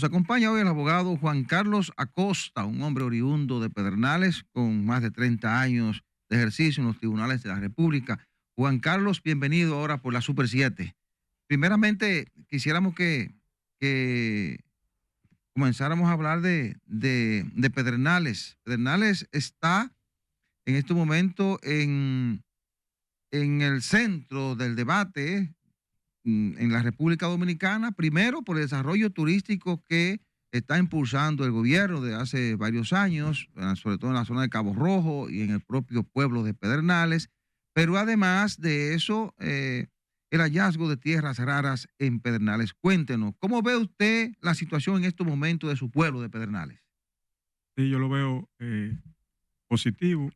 Nos acompaña hoy el abogado Juan Carlos Acosta, un hombre oriundo de Pedernales con más de 30 años de ejercicio en los tribunales de la República. Juan Carlos, bienvenido ahora por la Super 7. Primeramente, quisiéramos que comenzáramos a hablar de Pedernales. Pedernales está en este momento en el centro del debate en la República Dominicana, primero por el desarrollo turístico que está impulsando el gobierno de hace varios años, sobre todo en la zona de Cabo Rojo y en el propio pueblo de Pedernales, pero además de eso, el hallazgo de tierras raras en Pedernales. Cuéntenos, ¿cómo ve usted la situación en estos momentos de su pueblo de Pedernales? Sí, yo lo veo positivo,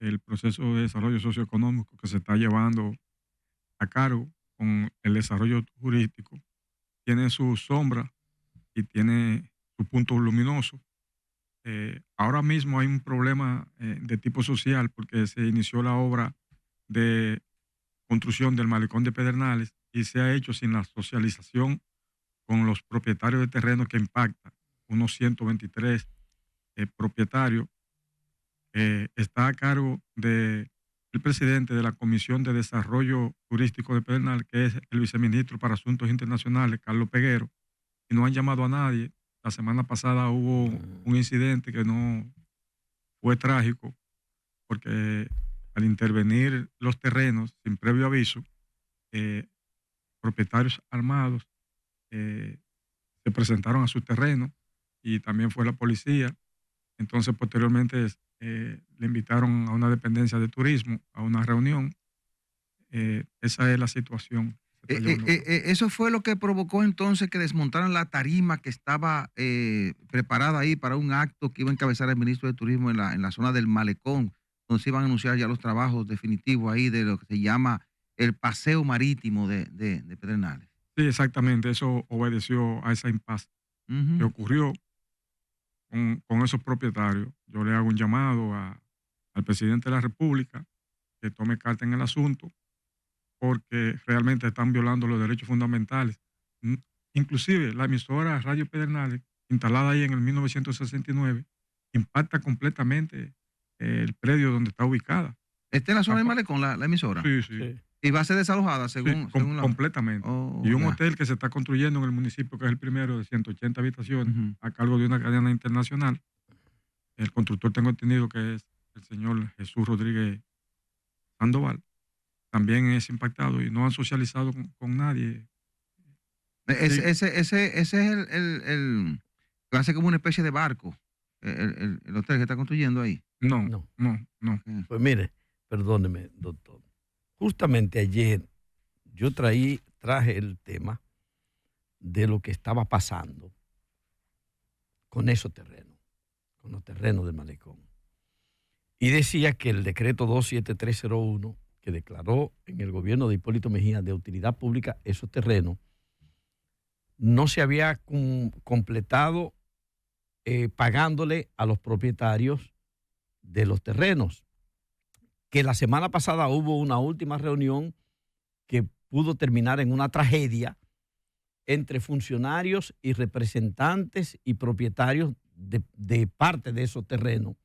el proceso de desarrollo socioeconómico que se está llevando a cargo con el desarrollo turístico. Tiene su sombra y tiene su punto luminoso. Ahora mismo hay un problema de tipo social porque se inició la obra de construcción del malecón de Pedernales y se ha hecho sin la socialización con los propietarios de terrenos que impacta, unos 123 propietarios. Está a cargo del presidente de la Comisión de Desarrollo Turístico de Pedernales, que es el viceministro para Asuntos Internacionales, Carlos Peguero, y no han llamado a nadie. La semana pasada hubo un incidente que no fue trágico, porque al intervenir los terrenos sin previo aviso, eh, propietarios armados se presentaron a su terreno y también fue la policía. Entonces, posteriormente, le invitaron a una dependencia de turismo, a una reunión. Esa es la situación que se está llevando a cabo. Eso fue lo que provocó entonces que desmontaran la tarima que estaba preparada ahí para un acto que iba a encabezar el ministro de Turismo en la zona del Malecón, donde se iban a anunciar ya los trabajos definitivos ahí de lo que se llama el paseo marítimo de Pedernales. Sí, exactamente. Eso obedeció a esa impasse que ocurrió con esos propietarios. Yo le hago un llamado al presidente de la República que tome carta en el asunto, porque realmente están violando los derechos fundamentales. Inclusive la emisora Radio Pedernales, instalada ahí en el 1969, impacta completamente el predio donde está ubicada. ¿Está en la zona del Malecón la emisora? Sí, sí. Sí. Y va a ser desalojada según la... Completamente. Oh, Y un ya. hotel que se está construyendo en el municipio, que es el primero de 180 habitaciones, a cargo de una cadena internacional. El constructor tengo entendido que es el señor Jesús Rodríguez Sandoval. También es impactado y no han socializado con nadie. Sí. Ese es va a ser como una especie de barco, el hotel que está construyendo ahí. No, No. no, no. Pues mire, perdóneme, doctor. Justamente ayer yo traje el tema de lo que estaba pasando con esos terrenos, con los terrenos del Malecón. Y decía que el decreto 27301, que declaró en el gobierno de Hipólito Mejía de utilidad pública esos terrenos, no se había completado pagándole a los propietarios de los terrenos. Que la semana pasada hubo una última reunión que pudo terminar en una tragedia entre funcionarios y representantes y propietarios de parte de esos terrenos,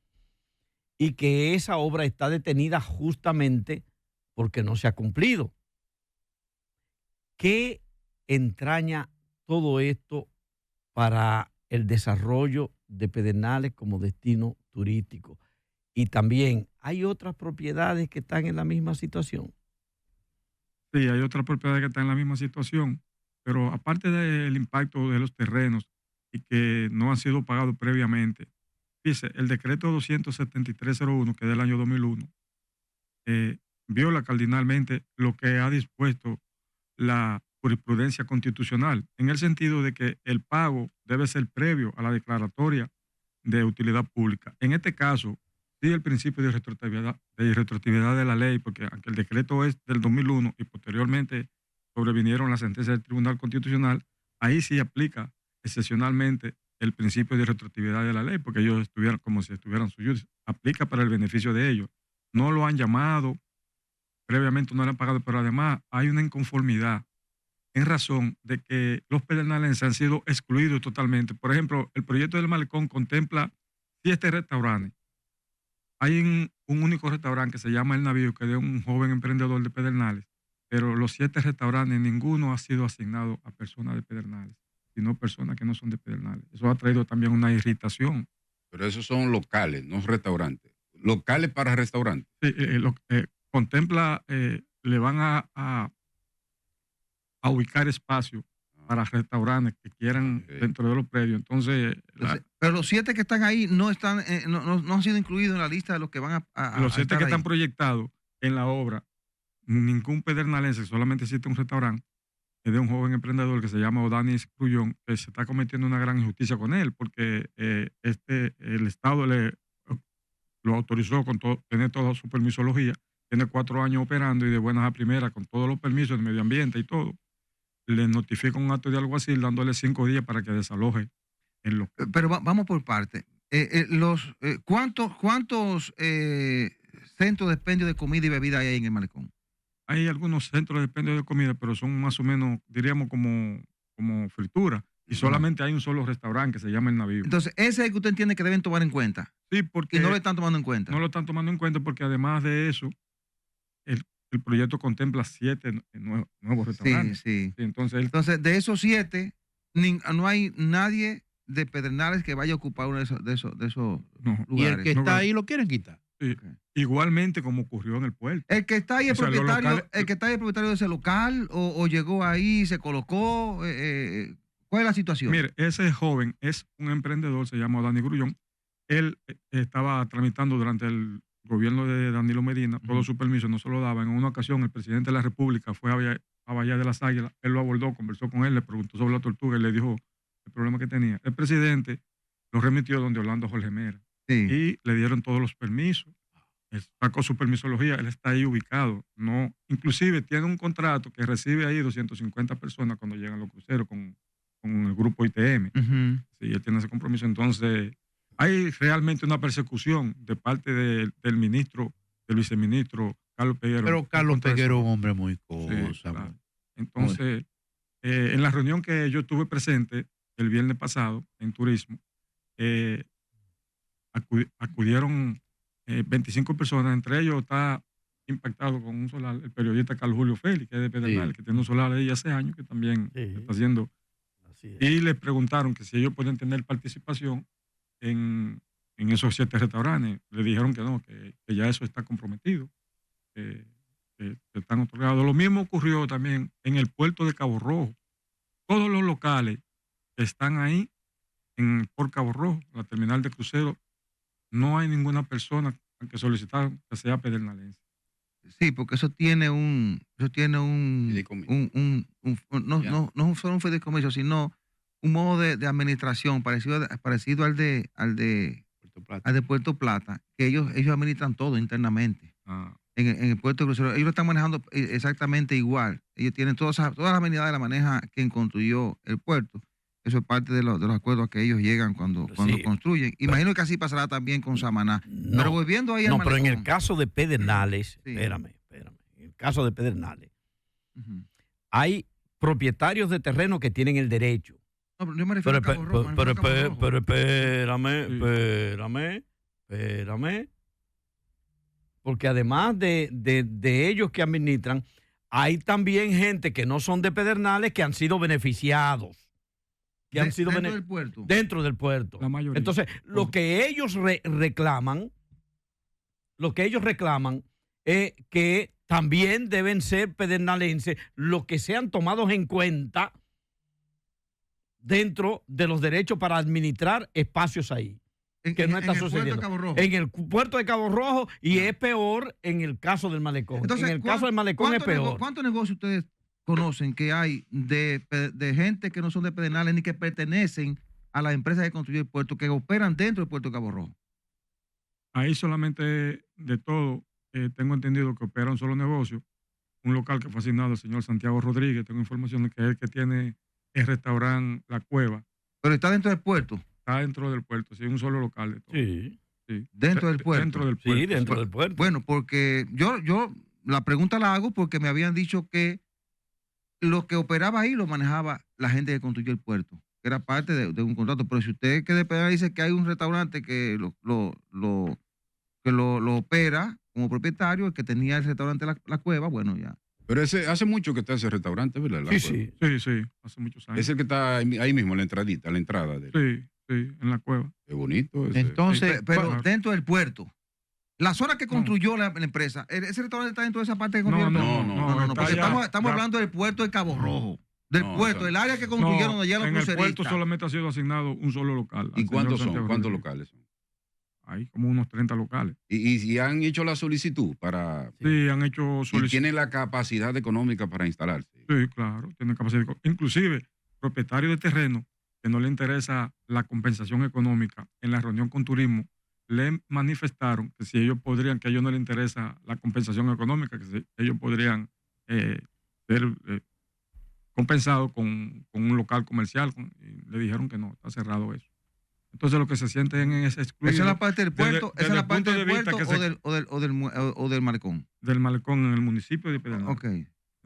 y que esa obra está detenida justamente porque no se ha cumplido. ¿Qué entraña todo esto para el desarrollo de Pedernales como destino turístico? Y también, ¿hay otras propiedades que están en la misma situación? Sí, hay otras propiedades que están en la misma situación, pero aparte del impacto de los terrenos y que no han sido pagados previamente, dice, el decreto 27301, que es del año 2001, viola cardinalmente lo que ha dispuesto la jurisprudencia constitucional, en el sentido de que el pago debe ser previo a la declaratoria de utilidad pública. En este caso, sí, el principio de irretroactividad de la ley, porque aunque el decreto es del 2001 y posteriormente sobrevinieron las sentencias del Tribunal Constitucional, ahí sí aplica excepcionalmente el principio de retroactividad de la ley, porque ellos estuvieran como si estuvieran suyos, aplica para el beneficio de ellos. No lo han llamado, previamente no le han pagado, pero además hay una inconformidad en razón de que los pedernales han sido excluidos totalmente. Por ejemplo, el proyecto del malecón contempla 7 restaurantes. Hay un único restaurante que se llama El Navío, que es de un joven emprendedor de Pedernales, pero los 7 restaurantes, ninguno ha sido asignado a personas de Pedernales, sino personas que no son de Pedernales. Eso ha traído también una irritación. Pero esos son locales, no restaurantes. Locales para restaurantes. Sí, contempla, le van a ubicar espacio para restaurantes que quieran dentro de los predios. Entonces, pero los 7 que están ahí no están, no han sido incluidos en la lista de los que van a los 7 que ahí. están proyectados en la obra, ningún pedernalense, solamente existe un restaurante de un joven emprendedor que se llama Odanis Crullón, que se está cometiendo una gran injusticia con él, porque el Estado lo autorizó con tiene toda su permisología, tiene 4 años operando y de buenas a primeras, con todos los permisos de medio ambiente y todo, le notifica un acto de alguacil dándole 5 días para que desaloje el local. Pero vamos por parte. ¿Cuántos centros de expendio de comida y bebida hay ahí en el malecón? Hay algunos centros de expendio de comida, pero son más o menos, diríamos, como fritura. Y solamente hay un solo restaurante que se llama El Navío. Entonces, ese es el que usted entiende que deben tomar en cuenta. Sí, porque... Y no lo están tomando en cuenta. No lo están tomando en cuenta porque además de eso, el proyecto contempla 7 nuevos restaurantes. Sí. Entonces, de esos 7, no hay nadie de Pedernales que vaya a ocupar uno de esos lugares. Y el que está ahí lo quieren quitar. Sí. Okay. Igualmente como ocurrió en el puerto. ¿El que está ahí es propietario, el que está ahí es propietario de ese local o llegó ahí, se colocó? ¿Cuál es la situación? Mire, ese joven es un emprendedor, se llama Dani Grullón. Él estaba tramitando durante el gobierno de Danilo Medina todo su permiso, no se lo daba. En una ocasión el presidente de la República fue a Bahía de las Águilas, él lo abordó, conversó con él, le preguntó sobre la tortuga y le dijo el problema que tenía. El presidente lo remitió donde Orlando Jorge Mera y le dieron todos los permisos. Él sacó su permisología, él está ahí ubicado. No, inclusive tiene un contrato que recibe ahí 250 personas cuando llegan los cruceros con el grupo ITM. Sí, él tiene ese compromiso. Entonces, hay realmente una persecución de parte del ministro, del viceministro Carlos Peguero. Pero Carlos Peguero es un hombre muy cosa. Sí, claro. Entonces, en la reunión que yo estuve presente el viernes pasado en turismo, acudieron 25 personas, entre ellos está impactado con un solar el periodista Carlos Julio Félix, que es de Pedernales, que tiene un solar ahí hace años, que también está haciendo. Y le preguntaron que si ellos pueden tener participación en esos 7 restaurantes. Le dijeron que no, que ya eso está comprometido, que están otorgados. Lo mismo ocurrió también en el puerto de Cabo Rojo. Todos los locales que están ahí por Cabo Rojo, la terminal de crucero, no hay ninguna persona que solicitaron que sea pedernalense. Sí, porque eso tiene no solo un fideicomiso, sino un modo de administración parecido al de Puerto Plata, que ellos administran todo internamente. En el puerto de crucero. Ellos lo están manejando exactamente igual. Ellos tienen todas las amenidades, la maneja quien construyó el puerto. Eso es parte de los acuerdos a que ellos llegan cuando construyen. Imagino que así pasará también con Samaná. No, pero volviendo ahí al pero en el caso de Pedernales, sí. espérame. En el caso de Pedernales, hay propietarios de terreno que tienen el derecho. No, pero yo me refiero a Cabo Rojo. Pero espérame. Porque además de ellos que administran, hay también gente que no son de Pedernales que han sido beneficiados. Dentro del puerto. Dentro del puerto. La mayoría. Entonces, lo que ellos reclaman es que también deben ser pedernalenses los que sean tomados en cuenta dentro de los derechos para administrar espacios ahí. Que no está sucediendo. En el puerto de Cabo Rojo y es peor en el caso del malecón. Entonces, en el caso del malecón es peor. ¿Cuántos negocios ustedes conocen que hay de gente que no son de Pedernales ni que pertenecen a las empresas que construyen el puerto, que operan dentro del puerto de Cabo Rojo? Ahí solamente de todo, tengo entendido que opera un solo negocio, un local que fue asignado al señor Santiago Rodríguez. Tengo información de que es el que tiene el restaurante La Cueva. Pero está dentro del puerto. Está dentro del puerto, sí, un solo local de todo. Sí. Dentro del puerto. Dentro del puerto. Sí, dentro del puerto. Bueno, porque yo la pregunta la hago porque me habían dicho que lo que operaba ahí lo manejaba la gente que construyó el puerto, que era parte de un contrato. Pero si usted que de Pedernales dice que hay un restaurante que lo opera como propietario, el que tenía el restaurante La Cueva, bueno, ya. Pero hace mucho que está ese restaurante, ¿verdad? La Sí, Cueva. sí. Sí, hace muchos años. Es el que está ahí mismo, en la entradita, en la entrada. Sí, en la cueva. Qué bonito ese. Entonces, Pero claro. dentro del puerto. La zona que construyó la empresa, ese restaurante está dentro de esa parte que construyó la empresa. No, porque está ya- estamos ya- hablando del puerto de Cabo Rojo. Del No, puerto, o sea, el área que construyeron donde llegan los en el cruceristas. puerto solamente ha sido asignado un solo local. ¿Y al cuántos señor son? Santiago ¿Cuántos Rodríguez. locales son? Hay como unos 30 locales. Y han hecho la solicitud para... Sí, han hecho Y solicitudes. tienen la capacidad económica para instalarse. Sí, claro, tienen capacidad. Inclusive, propietarios de terreno que no le interesa la compensación económica, en la reunión con turismo, le manifestaron que si ellos podrían, que a ellos no les interesa la compensación económica, que ellos podrían ser compensados con un local comercial. Y le dijeron que no, está cerrado eso. Entonces lo que se sienten es excluido. ¿Esa es la parte del puerto? desde ¿Esa es la el parte punto del de vista puerto que o del malecón? del malecón en el municipio de Pedernales. Ok.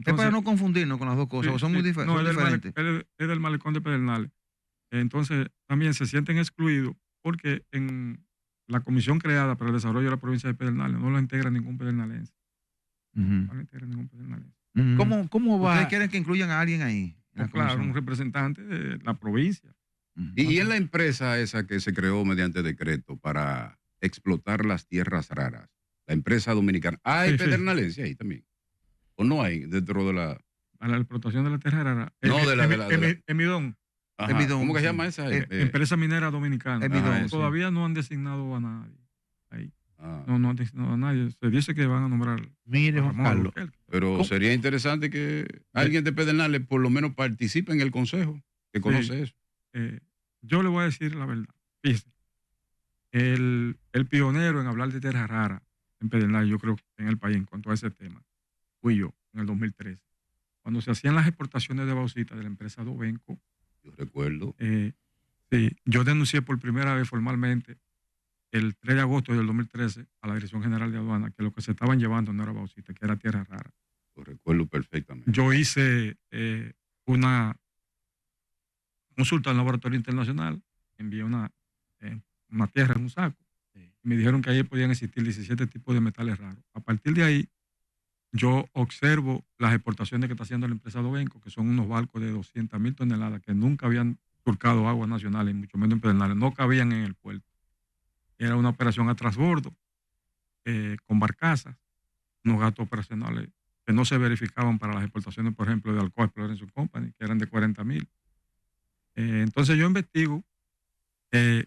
Es para no confundirnos con las dos cosas, porque son muy no, son diferentes. es del malecón de Pedernales. Entonces, también se sienten excluidos porque en la comisión creada para el desarrollo de la provincia de Pedernales no lo integra ningún pedernalense. No lo integra ningún pedernalense. ¿cómo va? ¿Ustedes quieren que incluyan a alguien ahí? en la Claro, comisión? un representante de la provincia. Y en la empresa esa que se creó mediante decreto para explotar las tierras raras, la empresa dominicana, ¿hay Sí, sí. pedernales ahí también? ¿O no hay dentro de la...? A la explotación de la tierra rara. No, de la- Emidón, Ajá, Emidón, ¿cómo que se sí. llama esa? empresa minera dominicana. Emidón, sí. Todavía no han designado a nadie ahí. Ah, No han designado a nadie. Se dice que van a nombrar Mire, a Juan Ramón Carlos, Albuquerque. pero ¿Cómo? sería interesante que alguien de Pedernales por lo menos participe en el consejo, que conoce eso. Yo le voy a decir la verdad. Fíjese, el pionero en hablar de tierra rara en Pedernales, yo creo que en el país en cuanto a ese tema, fui yo en el 2013. Cuando se hacían las exportaciones de bauxita de la empresa Dovenco, Yo recuerdo. sí, yo denuncié por primera vez formalmente el 3 de agosto del 2013 a la Dirección General de Aduana que lo que se estaban llevando no era bauxita, que era tierra rara. Lo recuerdo perfectamente. Yo hice una consulta al laboratorio internacional, envié una tierra en un saco. Y me dijeron que ahí podían existir 17 tipos de metales raros. A partir de ahí, yo observo las exportaciones que está haciendo la empresa Dovenco, que son unos barcos de 200.000 toneladas que nunca habían surcado aguas nacionales, mucho menos en Pedernales, no cabían en el puerto. Era una operación a transbordo, con barcazas, unos gastos operacionales que no se verificaban para las exportaciones, por ejemplo, de Alcoa Exploration Company, que eran de 40.000. Entonces yo investigo qué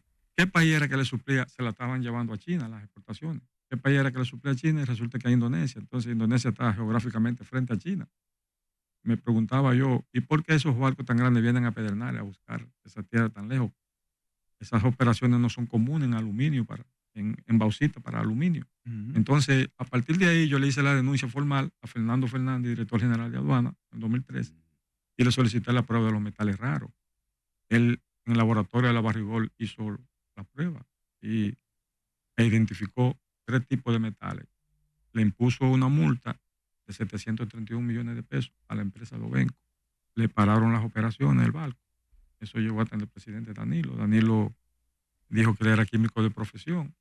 país era que le suplía, se la estaban llevando a China las exportaciones. ¿Qué país era que le suplía a China? Y resulta que a Indonesia. Entonces Indonesia está geográficamente frente a China. Me preguntaba yo, ¿y por qué esos barcos tan grandes vienen a Pedernales a buscar esa tierra tan lejos? Esas operaciones no son comunes en aluminio, en bauxita para aluminio. Entonces, a partir de ahí yo le hice la denuncia formal a Fernando Fernández, director general de aduana, en 2013, y le solicité la prueba de los metales raros. Él, en el laboratorio de la Barrigol, hizo la prueba e identificó 3 tipos de metales. Le impuso una multa de 731 millones de pesos a la empresa Dovenco. Le pararon las operaciones del barco. Eso llegó hasta el presidente Danilo. Danilo dijo que él era químico de profesión,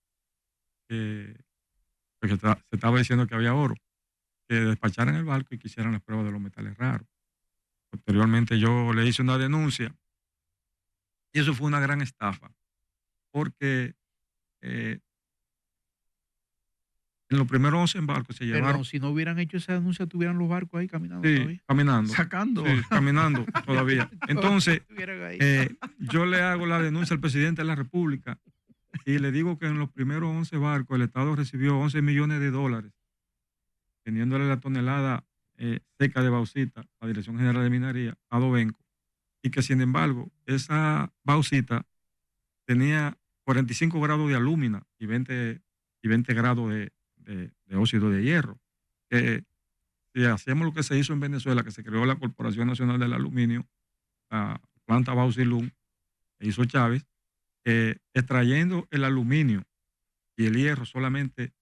porque se estaba diciendo que había oro, que despacharan el barco y que hicieran las pruebas de los metales raros. Posteriormente yo le hice una denuncia y eso fue una gran estafa, porque en los primeros 11 barcos se llevaron... Perdón, si no hubieran hecho esa denuncia, tuvieran los barcos ahí caminando Sí, todavía. caminando. Sacando. Sí, caminando todavía. Entonces, Estuvieran ahí. yo le hago la denuncia al presidente de la República y le digo que en los primeros 11 barcos el Estado recibió 11 millones de dólares, teniéndole la tonelada seca de bauxita a la Dirección General de Minería, a Dovenco, y que sin embargo esa bauxita tenía 45 grados de alúmina y 20 grados de óxido de hierro. Si hacemos lo que se hizo en Venezuela, que se creó la Corporación Nacional del Aluminio, la planta Bauxilum, que hizo Chávez, extrayendo el aluminio y el hierro solamente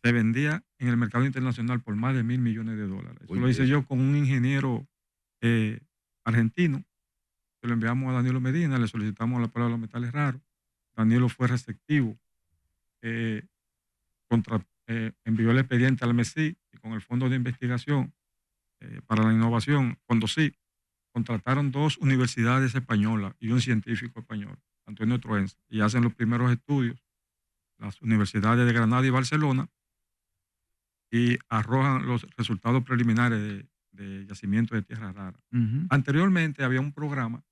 se vendía en el mercado internacional por más de $1.000 millones. Eso Oye, lo hice yo con un ingeniero argentino. Se lo enviamos a Danilo Medina, le solicitamos la prueba de los metales raros. Danilo fue receptivo, envió el expediente al MESI y con el Fondo de Investigación para la Innovación, FONDOSI, contrataron 2 universidades españolas y un científico español, Antonio Troenza, y hacen los primeros estudios, las universidades de Granada y Barcelona, y arrojan los resultados preliminares de yacimiento de tierra rara. Anteriormente había un programa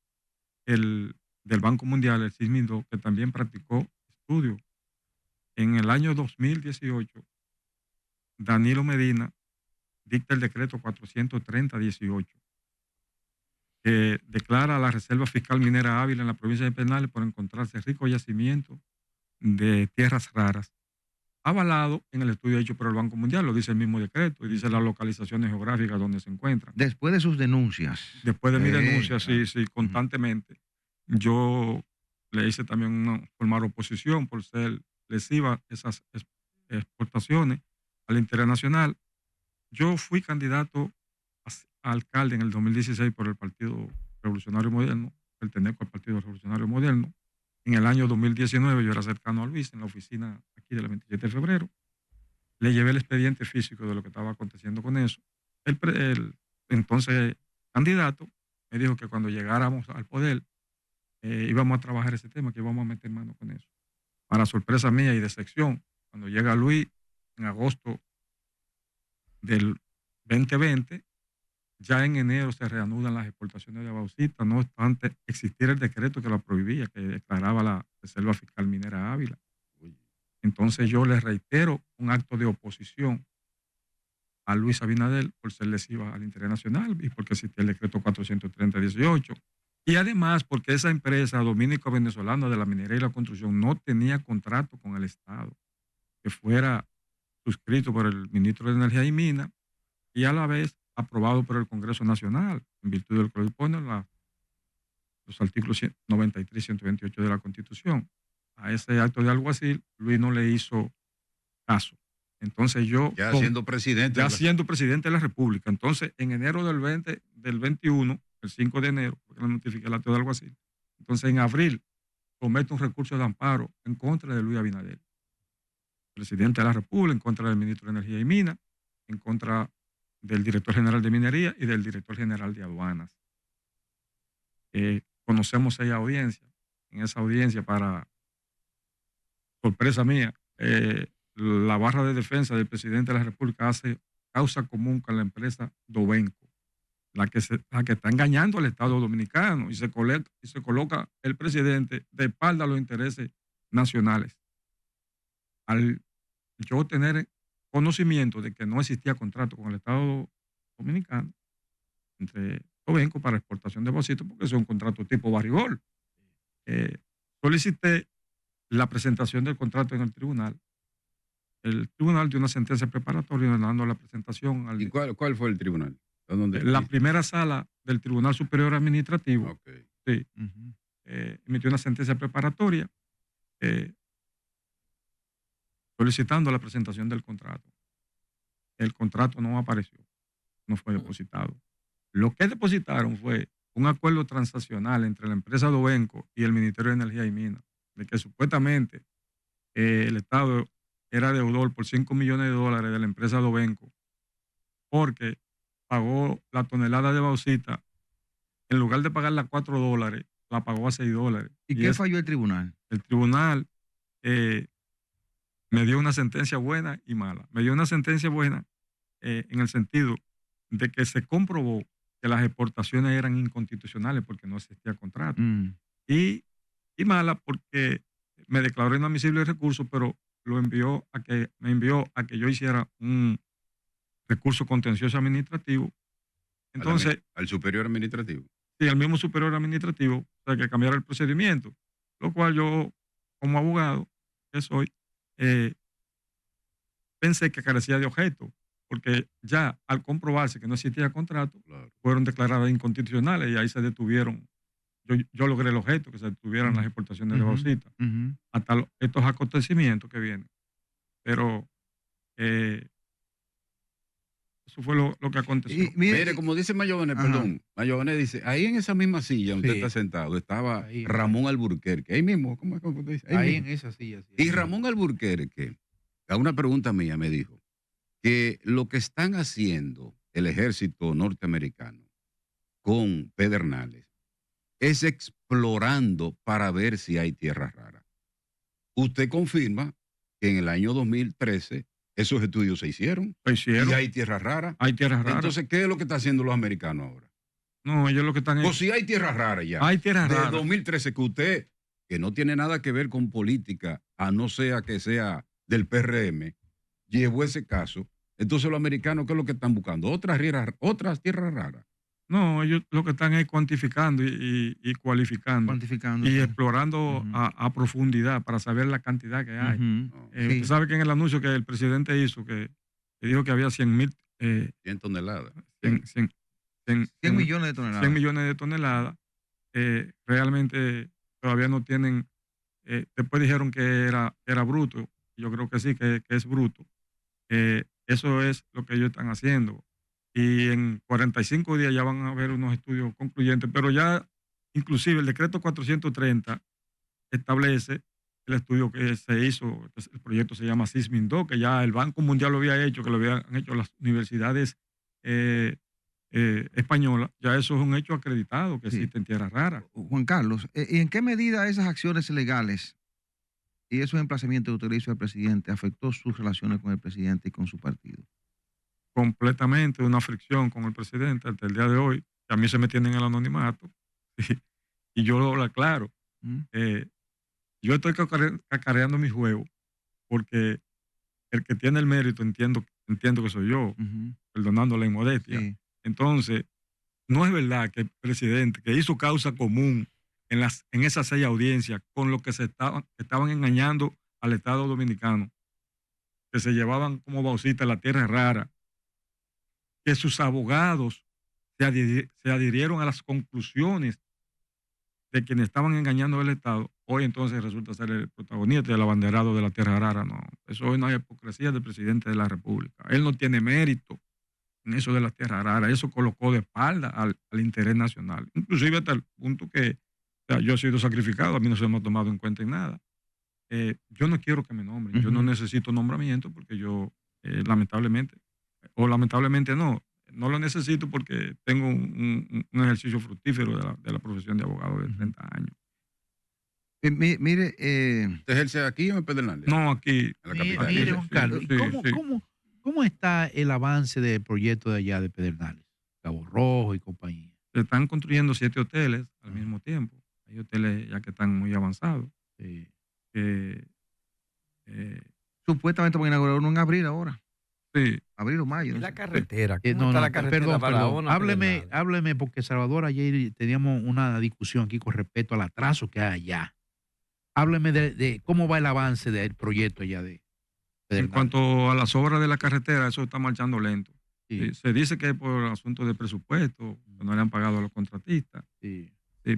del Banco Mundial, el SISMIDO, que también practicó estudios. En el año 2018, Danilo Medina dicta el decreto 430-18, que declara la Reserva Fiscal Minera Ávila en la provincia de Pedernales por encontrarse rico yacimiento de tierras raras, avalado en el estudio hecho por el Banco Mundial, lo dice el mismo decreto, y dice las localizaciones geográficas donde se encuentran. Después de sus denuncias. Después de mi denuncia, claro. sí, constantemente. Yo le hice también formar oposición por ser lesiva esas exportaciones al interés nacional. Yo fui candidato a alcalde en el 2016 por el Partido Revolucionario Moderno, pertenezco al Partido Revolucionario Moderno. En el año 2019 yo era cercano a Luis en la oficina aquí de la 27 de febrero. Le llevé el expediente físico de lo que estaba aconteciendo con eso. El entonces candidato me dijo que cuando llegáramos al poder íbamos a trabajar ese tema, que íbamos a meter mano con eso. Para sorpresa mía y de sección, cuando llega Luis en agosto del 2020, ya en enero se reanudan las exportaciones de bauxita, no obstante existir el decreto que la prohibía, que declaraba la Reserva Fiscal Minera Ávila. Entonces yo le reitero un acto de oposición a Luis Abinader por ser lesiva al interés nacional y porque existía el decreto 430-18. Y además porque esa empresa dominico-venezolana de la minería y la construcción no tenía contrato con el Estado que fuera suscrito por el ministro de Energía y Minas y a la vez aprobado por el Congreso Nacional, en virtud del que disponen los artículos 93 y 128 de la Constitución. A ese acto de alguacil, Luis no le hizo caso. Entonces yo... Ya siendo presidente. Ya siendo presidente de la República. Entonces, en enero del 21, el 5 de enero, porque le notifiqué el acto de alguacil, entonces en abril comete un recurso de amparo en contra de Luis Abinader, presidente de la República, en contra del ministro de Energía y Minas, en contra del director general de Minería y del director general de Aduanas. Conocemos 6 audiencias. En esa audiencia, para sorpresa mía, la barra de defensa del presidente de la República hace causa común con la empresa Dovenco, la que está engañando al Estado dominicano y se coloca el presidente de espalda a los intereses nacionales. Al yo tener conocimiento de que no existía contrato con el Estado dominicano entre Dovenco para exportación de bauxita, porque es un contrato tipo barrigol, solicité la presentación del contrato en el tribunal. El tribunal dio una sentencia preparatoria ordenando la presentación al... ¿Y cuál fue el tribunal? La primera sala del Tribunal Superior Administrativo. Okay. Sí. Emitió una sentencia preparatoria solicitando la presentación del contrato. El contrato no apareció, no fue depositado. Lo que depositaron fue un acuerdo transaccional entre la empresa Dovenco y el Ministerio de Energía y Minas, de que supuestamente el Estado era deudor por $5 millones de la empresa Dovenco, porque pagó la tonelada de bauxita, en lugar de pagarla a $4, la pagó a $6. ¿Y qué falló el tribunal? El tribunal me dio una sentencia buena y mala. Me dio una sentencia buena en el sentido de que se comprobó que las exportaciones eran inconstitucionales porque no existía contrato. Y mala porque me declaró inadmisible el recurso, pero me envió a que yo hiciera un recurso contencioso administrativo. Entonces, al superior administrativo. Sí, al mismo superior administrativo, o sea, que cambiara el procedimiento, lo cual yo, como abogado que soy, pensé que carecía de objeto, porque ya al comprobarse que no existía contrato, claro, fueron declaradas inconstitucionales y ahí se detuvieron. Yo logré el objeto, que se detuvieran las exportaciones de bauxita, hasta estos acontecimientos que vienen. Pero Eso fue lo que aconteció. Y mire, Mire, como dice Mayones, Ajá. perdón, Mayones dice, ahí en esa misma silla donde Sí. está sentado estaba Ahí. Ramón Alburquerque, ahí mismo, ¿cómo es que usted dice? Ahí mismo. en esa silla. Sí. Y Ramón Alburquerque, a una pregunta mía me dijo que lo que están haciendo el ejército norteamericano con Pedernales es explorando para ver si hay tierras raras. Usted confirma que en el año 2013 esos estudios se hicieron Lo hicieron. y hay tierras raras. Hay tierras raras. Entonces, ¿qué es lo que están haciendo los americanos ahora? No, ellos lo que están Pues si hay tierras raras ya. Hay tierras De raras. 2013 que usted, que no tiene nada que ver con política, a no sea que sea del PRM, llevó ese caso. Entonces los americanos, ¿qué es lo que están buscando? Otras tierras raras. No, ellos lo que están es cuantificando y cualificando cuantificando. y sí. explorando Ujú. a profundidad para saber la cantidad que hay. Ujú. No, Sí. Usted sabe que en el anuncio que el presidente hizo, que dijo que había 100 toneladas. 100 millones de toneladas. 100 millones de toneladas, realmente todavía no tienen, después dijeron que era bruto, yo creo que sí, que es bruto. Eso es lo que ellos están haciendo. Y en 45 días ya van a haber unos estudios concluyentes, pero ya inclusive el decreto 430 establece el estudio que se hizo, el proyecto se llama SISMIN 2, que ya el Banco Mundial lo había hecho, que lo habían hecho las universidades españolas, ya eso es un hecho acreditado, que Sí. existen tierras raras. Juan Carlos, ¿y en qué medida esas acciones legales y esos emplazamientos que usted le hizo al presidente afectó sus relaciones con el presidente y con su partido? Completamente una fricción con el presidente hasta el día de hoy, que a mí se me tiene en el anonimato, y yo lo aclaro. ¿Mm? Yo estoy cacareando mi juego porque el que tiene el mérito entiendo que soy yo, Ujú. perdonando la inmodestia. Sí. Entonces, no es verdad que el presidente que hizo causa común en esas 6 audiencias con lo que estaban engañando al Estado Dominicano, que se llevaban como bausita la tierra rara, que sus abogados se adhirieron a las conclusiones de quienes estaban engañando al Estado, hoy entonces resulta ser el protagonista del abanderado de la tierra rara. No, eso es una hipocresía del presidente de la República. Él no tiene mérito en eso de la tierra rara. Eso colocó de espalda al interés nacional. Inclusive hasta el punto que yo he sido sacrificado, a mí no se me ha tomado en cuenta en nada. Yo no quiero que me nombren, yo no Ujú. necesito nombramiento porque yo lamentablemente no lo necesito porque tengo un ejercicio fructífero de la profesión de abogado de 30 años. Mire, ¿Usted ejerce aquí o en Pedernales? No, aquí. En la Mire, capital. mire, Sí, Juan Carlos, ¿y sí, cómo, sí. cómo está el avance del proyecto de allá de Pedernales? Cabo Rojo y compañía. Se están construyendo 7 hoteles al mismo tiempo. Hay hoteles ya que están muy avanzados. Sí. supuestamente van a inaugurar uno en abril ahora. Sí, Abril o mayo. ¿Y no la sé. carretera? ¿Cómo No, está no, la carretera perdón. Barahona, Hábleme, Pedernales? porque Salvador, ayer teníamos una discusión aquí con respecto al atraso que hay allá. Hábleme de cómo va el avance del proyecto allá de en Pedernales. cuanto a las obras de la carretera, eso está marchando lento. Sí, Se dice que es por asuntos de presupuesto, que no le han pagado a los contratistas, sí.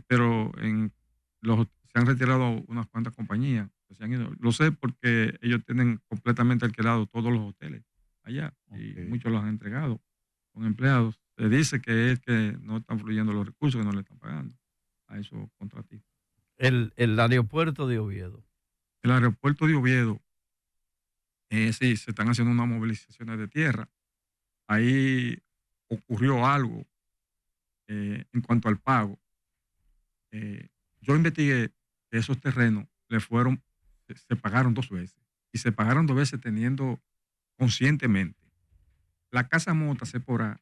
pero se han retirado unas cuantas compañías que se han ido. Lo sé porque ellos tienen completamente alquilados todos los hoteles allá y Ok. muchos los han entregado con empleados. Se dice que es que no están fluyendo los recursos, que no le están pagando a esos contratistas. El aeropuerto de Oviedo. El aeropuerto de Oviedo, sí, se están haciendo unas movilizaciones de tierra. Ahí ocurrió algo en cuanto al pago. Yo investigué que esos terrenos se pagaron 2 veces. Y se pagaron 2 veces teniendo conscientemente. La Casa Mota Sepora,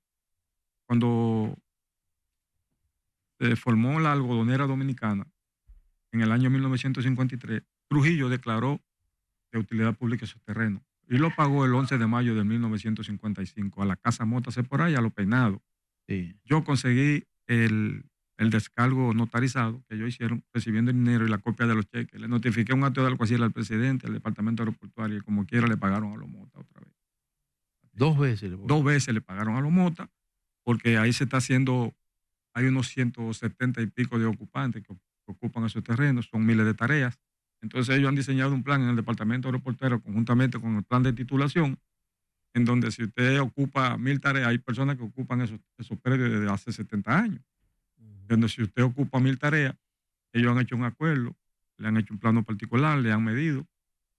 cuando se formó la algodonera dominicana en el año 1953, Trujillo declaró de utilidad pública esos terrenos y lo pagó el 11 de mayo de 1955 a la Casa Mota Sepora y a Los Peinados. Sí. Yo conseguí el descargo notarizado que ellos hicieron recibiendo el dinero y la copia de los cheques. Le notifiqué un acto de alguacil al presidente, al departamento aeroportuario, y como quiera le pagaron a los Mota otra vez. 2 veces. 2 veces le pagaron a los Mota, porque ahí se está haciendo, hay unos 170 y pico de ocupantes que ocupan esos terrenos, son miles de tareas. Entonces ellos han diseñado un plan en el departamento aeroportuario conjuntamente con el plan de titulación, en donde si usted ocupa 1000 tareas, hay personas que ocupan esos predios desde hace 70 años. Donde si usted ocupa 1000 tareas, ellos han hecho un acuerdo, le han hecho un plano particular, le han medido.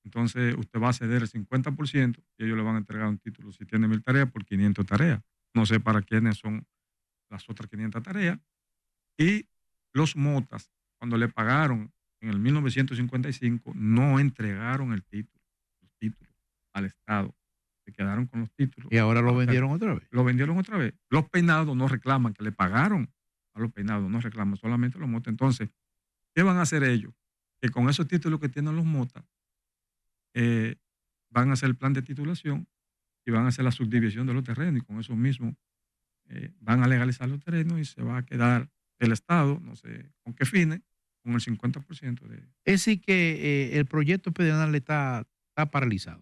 Entonces usted va a ceder el 50% y ellos le van a entregar un título si tiene 1000 tareas por 500 tareas. No sé para quiénes son las otras 500 tareas. Y los motas, cuando le pagaron en el 1955, no entregaron los títulos al Estado. Se quedaron con los títulos. Y ahora lo vendieron otra vez. Lo vendieron otra vez. Los peinados no reclaman que le pagaron a los peinados, no reclaman, solamente los motas. Entonces, ¿qué van a hacer ellos? Que con esos títulos que tienen los motas, van a hacer el plan de titulación y van a hacer la subdivisión de los terrenos y con eso mismo van a legalizar los terrenos y se va a quedar el Estado, no sé con qué fines, con el 50% de... Es decir que el proyecto pedernal está paralizado.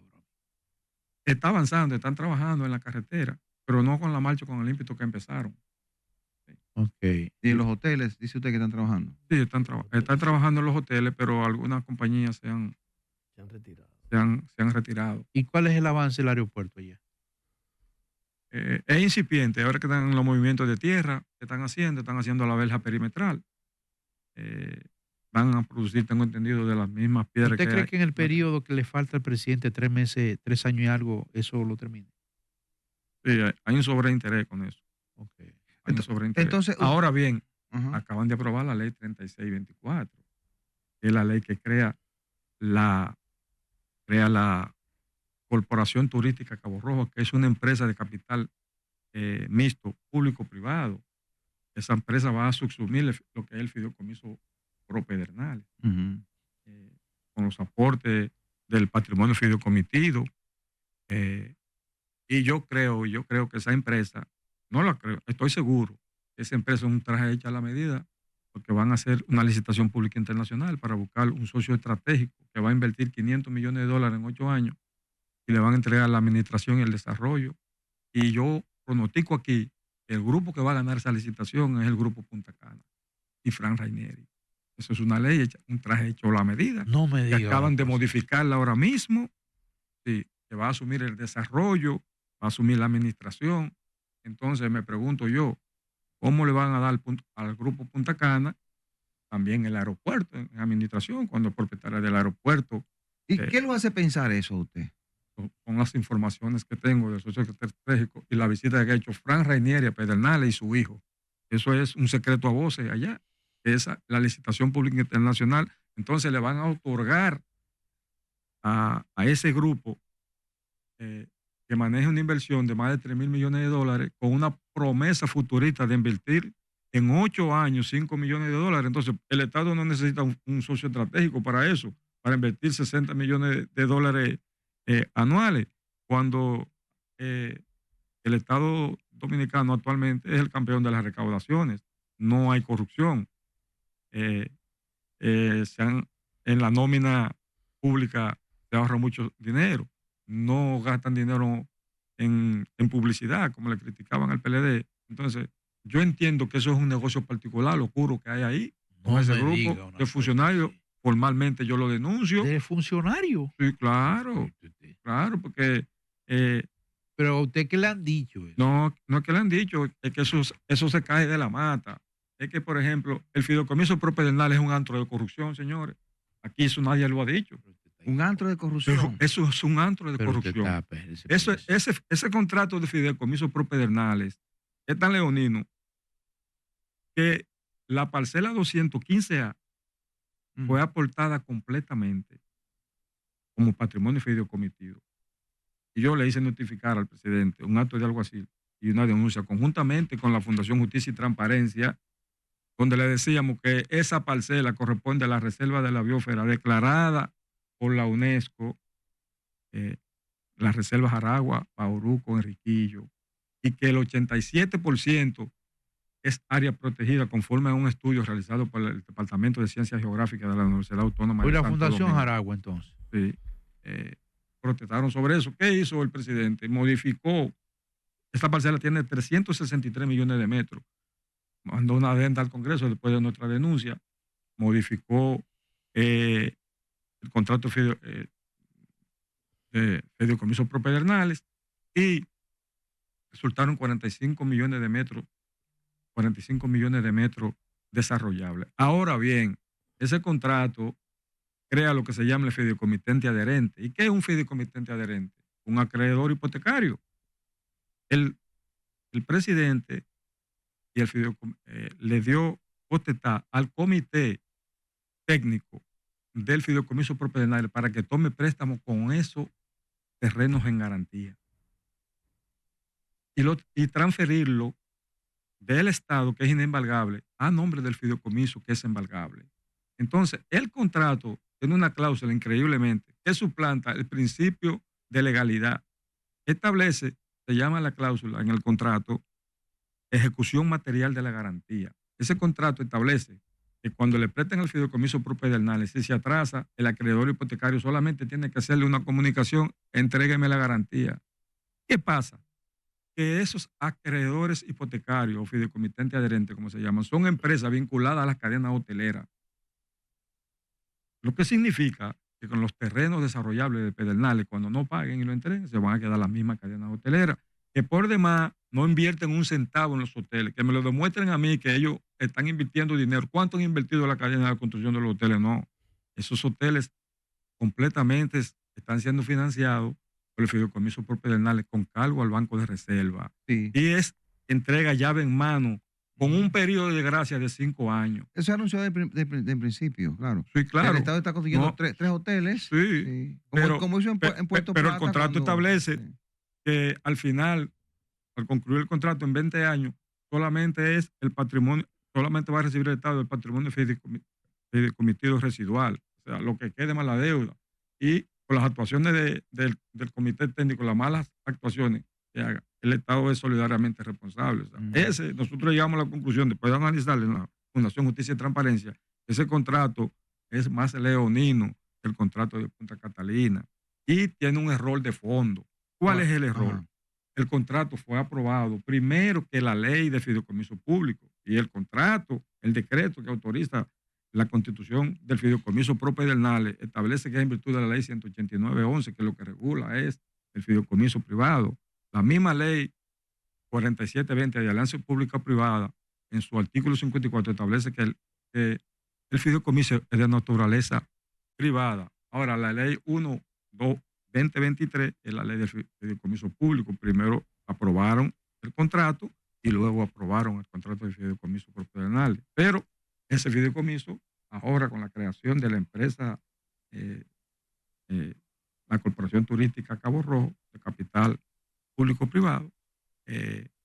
Está avanzando, están trabajando en la carretera, pero no con la marcha, con el ímpetu que empezaron. Okay. Y en los hoteles, dice usted que están trabajando. Sí, están trabajando en los hoteles, pero algunas compañías se han retirado. Se han retirado. ¿Y cuál es el avance del aeropuerto allá? Es incipiente. Ahora que están los movimientos de tierra que están haciendo la verja perimetral. Van a producir, tengo entendido, de las mismas piedras. ¿Usted cree que en el periodo que le falta al presidente, 3 meses, 3 años y algo, eso lo termine? Sí, hay un sobreinterés con eso. Okay. Entonces, ahora bien, acaban de aprobar la ley 3624, que es la ley que crea la Corporación Turística Cabo Rojo, que es una empresa de capital mixto, público-privado. Esa empresa va a subsumir lo que es el fideicomiso Pro Pedernales, con los aportes del patrimonio fideicomitido. Y yo creo que esa empresa, no la creo, estoy seguro, que esa empresa es un traje hecha a la medida, porque van a hacer una licitación pública internacional para buscar un socio estratégico que va a invertir $500 millones en 8 años y le van a entregar la administración y el desarrollo. Y yo pronostico aquí que el grupo que va a ganar esa licitación es el grupo Punta Cana y Fran Rainieri. Eso es una ley, un traje hecho a la medida. No me diga. Que acaban de modificarla ahora mismo. Sí, que va a asumir el desarrollo, va a asumir la administración. Entonces me pregunto yo, ¿cómo le van a dar al grupo Punta Cana también el aeropuerto en administración, cuando el propietario del aeropuerto? ¿Y qué lo hace pensar eso a usted? Con las informaciones que tengo del socio estratégico y la visita que ha hecho Fran Rainieri a Pedernales y su hijo. Eso es un secreto a voces allá. Esa, la licitación pública internacional. Entonces le van a otorgar a ese grupo que maneja una inversión de más de $3,000 millones con una promesa futurista de invertir en 8 años $5 millones. Entonces el Estado no necesita un socio estratégico para eso, para invertir $60 millones anuales, cuando el Estado dominicano actualmente es el campeón de las recaudaciones. No hay corrupción. En la nómina pública se ahorra mucho dinero. No gastan dinero en publicidad, como le criticaban al PLD. Entonces, yo entiendo que eso es un negocio particular, oscuro que hay ahí, con ese grupo de funcionarios. Formalmente yo lo denuncio. ¿De funcionario? Sí, claro. Claro, porque... ¿Pero a usted qué le han dicho? Eso? No es que le han dicho, es que eso se cae de la mata. Es que, por ejemplo, el fideicomiso Pro Pedernales es un antro de corrupción, señores. Aquí eso nadie lo ha dicho. Un antro de corrupción. Eso es un antro de corrupción. Ese contrato de fideicomiso Pro Pedernales es tan leonino que la parcela 215A fue aportada completamente como patrimonio fideicomitido. Y yo le hice notificar al presidente un acto de alguacil y una denuncia conjuntamente con la Fundación Justicia y Transparencia, donde le decíamos que esa parcela corresponde a la reserva de la biosfera declarada por la UNESCO, las reservas Aragua, Bauruco, Enriquillo, y que el 87% es área protegida conforme a un estudio realizado por el Departamento de Ciencias Geográficas de la Universidad Autónoma de Santo Domingo. ¿Y la Fundación Aragua entonces? Sí. Protestaron sobre eso. ¿Qué hizo el presidente? Modificó. Esta parcela tiene 363 millones de metros. Mandó una adenda al Congreso después de nuestra denuncia. Modificó el contrato de fideicomiso Pro Pedernales y resultaron 45 millones de metros, 45 millones de metros desarrollables. Ahora bien, ese contrato crea lo que se llama el fideicomitente adherente. ¿Y qué es un fideicomitente adherente? Un acreedor hipotecario. El presidente y le dio potestad al comité técnico del fideicomiso propiedad para que tome préstamo con esos terrenos en garantía y transferirlo del Estado, que es inembargable, a nombre del fideicomiso, que es embargable. Entonces, el contrato tiene una cláusula increíblemente que suplanta el principio de legalidad. Establece, se llama la cláusula en el contrato, ejecución material de la garantía. Ese contrato establece que cuando le presten al fideicomiso propiedad, si se atrasa, el acreedor hipotecario solamente tiene que hacerle una comunicación: entrégueme la garantía. ¿Qué pasa? Que esos acreedores hipotecarios o fideicomitentes adherentes, como se llaman, son empresas vinculadas a las cadenas hoteleras. Lo que significa que con los terrenos desarrollables de Pedernales, cuando no paguen y lo entreguen, se van a quedar las mismas cadenas hoteleras, que por demás no invierten un centavo en los hoteles, que me lo demuestren a mí que ellos están invirtiendo dinero. ¿Cuánto han invertido en la cadena de construcción de los hoteles? No. Esos hoteles completamente están siendo financiados por el fideicomiso por Pedernales con cargo al Banco de Reserva. Sí. Y es entrega llave en mano con un periodo de gracia de 5 años. Eso se anunció de principio, claro. Sí, claro. El Estado está construyendo tres hoteles. Sí. Sí. Pero, como hizo en Puerto pero Plata. el contrato establece que al final, al concluir el contrato en 20 años, solamente es el patrimonio, solamente va a recibir el Estado el patrimonio fideicomitido residual, o sea, lo que quede más la deuda. Y por las actuaciones del comité técnico, las malas actuaciones que haga, el Estado es solidariamente responsable. O sea, nosotros llegamos a la conclusión, después de analizar en la Fundación Justicia y Transparencia, ese contrato es más leonino que el contrato de Punta Catalina y tiene un error de fondo. ¿Cuál es el error? El contrato fue aprobado primero que la ley de fideicomiso público, y el contrato, el decreto que autoriza la constitución del fideicomiso pro Pedernales establece que es en virtud de la ley 189-11, que lo que regula es el fideicomiso privado. La misma ley 4720 de Alianza Pública Privada, en su artículo 54, establece que el fideicomiso es de naturaleza privada. Ahora, la ley 1-2-2023 es la ley del fideicomiso público. Primero aprobaron el contrato y luego aprobaron el contrato de fideicomiso por Pedernales. Pero ese fideicomiso, ahora con la creación de la empresa, la Corporación Turística Cabo Rojo, de capital público-privado,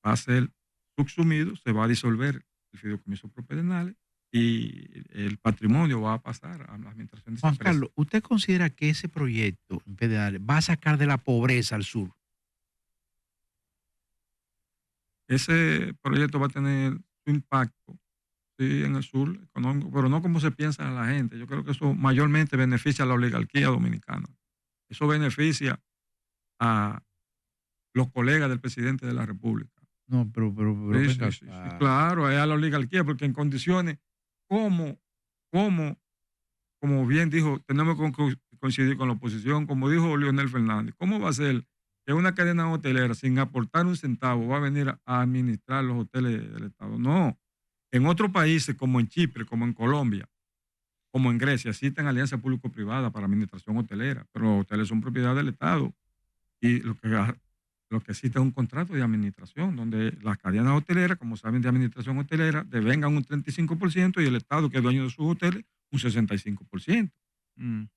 va a ser subsumido, se va a disolver el fideicomiso por Pedernales y el patrimonio va a pasar a la administración de esa Juan empresa. Carlos, ¿usted considera que ese proyecto en Pedernales va a sacar de la pobreza al sur? Ese proyecto va a tener su impacto, sí, en el sur económico, pero no como se piensa a la gente. Yo creo que eso mayormente beneficia a la oligarquía dominicana. Eso beneficia a los colegas del presidente de la República. No, pero Sí, claro, es a la oligarquía, porque en condiciones como bien dijo, tenemos que coincidir con la oposición, como dijo Leonel Fernández, ¿cómo va a ser que una cadena hotelera sin aportar un centavo va a venir a administrar los hoteles del Estado? No. En otros países, como en Chipre, como en Colombia, como en Grecia, existen alianzas público-privadas para administración hotelera, pero los hoteles son propiedad del Estado. Y lo que existe es un contrato de administración, donde las cadenas hoteleras, como saben de administración hotelera, devengan un 35% y el Estado, que es dueño de sus hoteles, un 65%.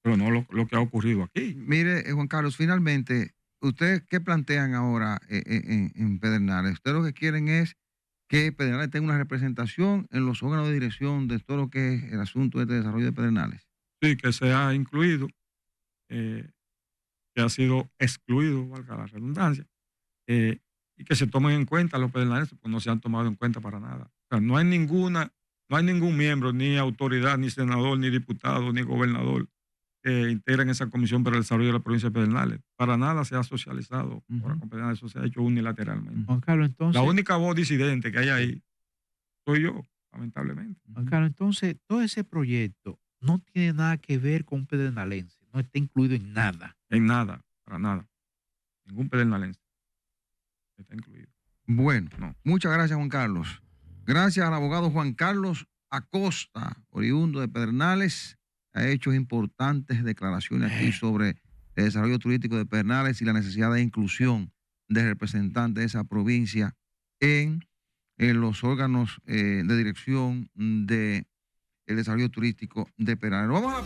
Pero no lo que ha ocurrido aquí. Mire, Juan Carlos, finalmente, ¿ustedes qué plantean ahora en Pedernales? Ustedes lo que quieren es que Pedernales tenga una representación en los órganos de dirección de todo lo que es el asunto de desarrollo de Pedernales. Sí, que se ha incluido, que ha sido excluido, valga la redundancia, y que se tomen en cuenta los pedernales, pues no se han tomado en cuenta para nada. O sea, no hay ningún miembro, ni autoridad, ni senador, ni diputado, ni gobernador que integren esa comisión para el desarrollo de la provincia de Pedernales. Para nada se ha socializado ahora con Pedernales, eso se ha hecho unilateralmente. Juan Carlos, entonces, La única voz disidente que hay ahí soy yo, lamentablemente. Juan Carlos, entonces, todo ese proyecto no tiene nada que ver con un pedernalense, no está incluido en nada. En nada, para nada. Ningún pedernalense. está incluido. Bueno, No. muchas gracias, Juan Carlos. Gracias al abogado Juan Carlos Acosta, oriundo de Pedernales. Ha hecho importantes declaraciones aquí sobre el desarrollo turístico de Pedernales y la necesidad de inclusión de representantes de esa provincia en los órganos de dirección del desarrollo turístico de Pedernales. Vamos a la